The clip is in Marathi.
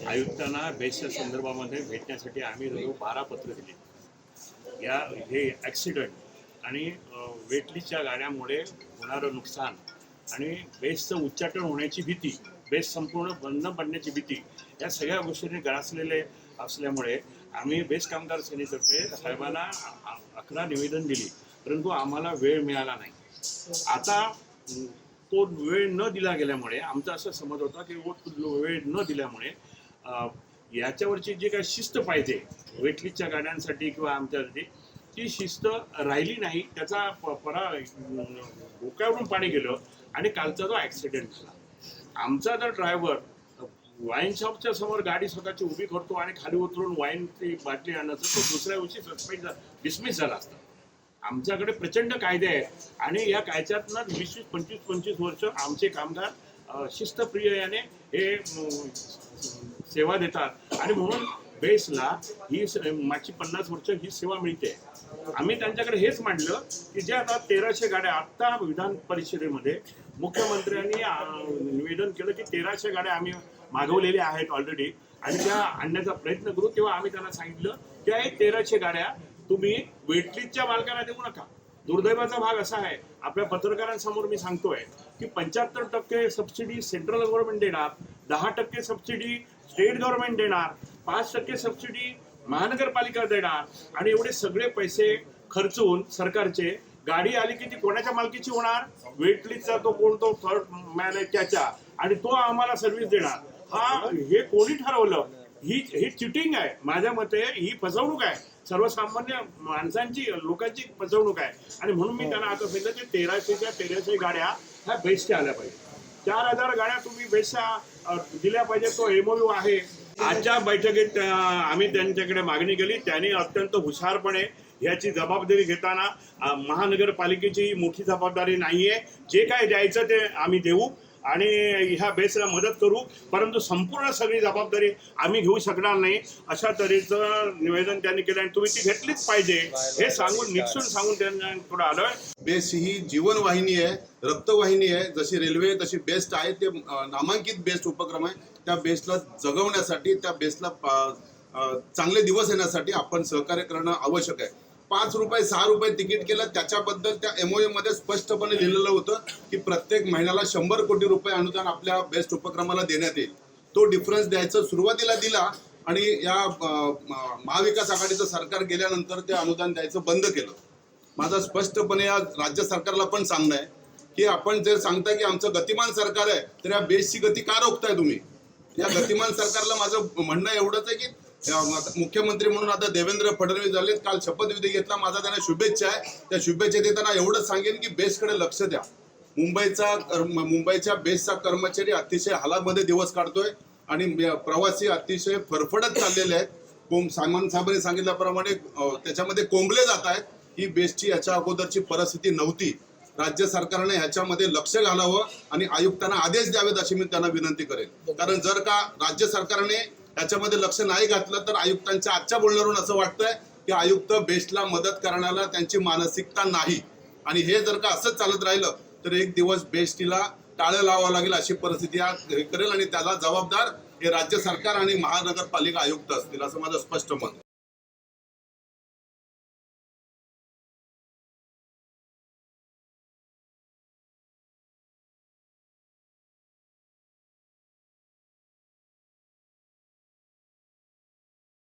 आयुक्तांना बेस्टच्या संदर्भामध्ये भेटण्यासाठी आम्ही 12 पत्र दिली। हे ॲक्सिडेंट आणि वेटलिस्टच्या गाड्यांमुळे होणारं नुकसान आणि बेस्टचं उच्चाटन होण्याची भीती, बेस्ट संपूर्ण बंद पडण्याची भीती, या सगळ्या गोष्टींनी ग्रासलेले असल्यामुळे आम्ही बेस्ट कामगार सेनेतर्फे साहेबांना 11 निवेदन दिली, परंतु आम्हाला वेळ मिळाला नाही। आता तो वेळ न दिला गेल्यामुळे आमचा असं समज होता की वेळ न दिल्यामुळे याच्यावरची जी काही शिस्त पाहिजे वेटलिस्टच्या गाड्यांसाठी किंवा आमच्यासाठी, ती शिस्त राहिली नाही। त्याचा डोक्यावरून पाणी गेलं आणि कालचा जो ॲक्सिडेंट झाला, आमचा जर ड्रायव्हर वाईन शॉपच्या समोर गाडी स्वतःची उभी करतो आणि खाली उतरून वाईनची बाटली आणत, तो दुसऱ्या दिवशी डिसमिस झाला असता। आमच्याकडे प्रचंड कायदे आहेत आणि या कायद्यातनं 20-25 वर्ष आमचे कामगार शिस्तप्रिय याने हे सेवा देतात आणि म्हणून बेस्टला ही मागची 50 वर्ष ही सेवा मिळते। आम्ही त्यांच्याकडे हेच मांडलं की जे आता 1300 गाड्या, आत्ता विधान परिषदेमध्ये मुख्यमंत्र्यांनी निवेदन केलं की 1300 गाड्या आम्ही मागवलेल्या आहेत ऑलरेडी आणि त्या आणण्याचा प्रयत्न करू। तेव्हा आम्ही त्यांना सांगितलं की हे 1300 गाड्या तुम्ही वेटलिस्टच्या मालकांना देऊ नका। दुर्दैवाचा भाग असा आहे, आपल्या पत्रकारांसमोर मी सांगतोय की 75% सबसिडी सेंट्रल गव्हर्नमेंट देणार, 10% सबसिडी स्टेट गव्हर्नमेंट देणार, 5% सबसिडी महानगरपालिका देणार आणि एवढे सगळे पैसे खर्चून सरकारचे गाडी आली की ती कोणाच्या मालकीची होणार? वेटलिस्टचा तो कोणतो थर्ड मॅन आहे त्याच्या, आणि तो आम्हाला सर्व्हिस देणार। हे कोणी ठरवलं? ही चिटिंग आहे, माझ्या मते ही फसवणूक आहे, सर्वसामान्य माणसांची, लोकांची फसवणूक आहे। आणि म्हणून मी त्यांना आता सांगितलं की 1300 गाड्या ह्या बेस्टच्या आल्या पाहिजे। 4000 गाड्या तुम्ही बेस्टच्या दिल्या पाहिजे, तो MOU आहे। आजच्या बैठकीत आम्ही त्यांच्याकडे मागणी केली, त्यांनी अत्यंत हुशारपणे याची जबाबदारी घेताना, महानगरपालिकेची मोठी जबाबदारी नाहीये, जे काय द्यायचं ते आम्ही देऊ आणि ह्या बेसला मदत करू, परंतु संपूर्ण सगळी जबाबदारी आम्ही घेऊ शकणार नाही, अशा तऱ्हेचं निवेदन त्यांनी केलं आणि तुम्ही ती घेतलीच पाहिजे हे सांगून निक्षून सांगून त्यांना पुढे आलोय। बेस्ट ही जीवनवाहिनी आहे, रक्तवाहिनी आहे। जशी रेल्वे तशी बेस्ट आहे, ते नामांकित बेस्ट उपक्रम आहे। त्या बेस्टला जगवण्यासाठी, त्या बेस्टला चांगले दिवस येण्यासाठी आपण सहकार्य करणं आवश्यक आहे। 5 रुपये 6 रुपये तिकीट केलं, त्याच्याबद्दल त्या MOU मध्ये स्पष्टपणे लिहिलेलं होतं की प्रत्येक महिन्याला 100 कोटी रुपये अनुदान आपल्या बेस्ट उपक्रमाला देण्यात येईल। तो डिफरन्स द्यायचं सुरुवातीला दिला आणि या महाविकास आघाडीचं सरकार गेल्यानंतर ते अनुदान द्यायचं बंद केलं। माझं स्पष्टपणे या राज्य सरकारला पण सांगणं आहे की आपण जर सांगताय की आमचं गतिमान सरकार आहे, तर या बेस्टची गती का रोखताय तुम्ही? या गतिमान सरकारला माझं म्हणणं एवढंच आहे की मुख्यमंत्री म्हणून आता देवेंद्र फडणवीस झालेत, काल शपथविधी घेतला, माझा त्यांना शुभेच्छा आहे। त्या शुभेच्छा देताना एवढंच सांगेन की बेस्टकडे लक्ष द्या। मुंबईच्या बेस्टचा कर्मचारी अतिशय हालामध्ये दिवस काढतोय आणि प्रवासी अतिशय फरफडत चाललेले आहेत। सामंत साहेबांनी सांगितल्याप्रमाणे त्याच्यामध्ये कोंबले जात आहेत। ही बेस्टची याच्या अगोदरची परिस्थिती नव्हती। राज्य सरकारने ह्याच्यामध्ये लक्ष घालावं आणि आयुक्तांना आदेश द्यावेत अशी मी त्यांना विनंती करेन, कारण जर का राज्य सरकारने याच्यामध्ये लक्ष नाही घातलं तर आयुक्तांच्या आजच्या बोलण्यावरून असं वाटतंय की आयुक्त बेस्टला मदत करण्याला त्यांची मानसिकता नाही, आणि हे जर का असंच चालत राहिलं तर एक दिवस बेस्टला टाळं लावावं लागेल अशी परिस्थिती करेल आणि त्याला जबाबदार हे राज्य सरकार आणि महानगरपालिका आयुक्त असतील, असं माझं स्पष्ट मत।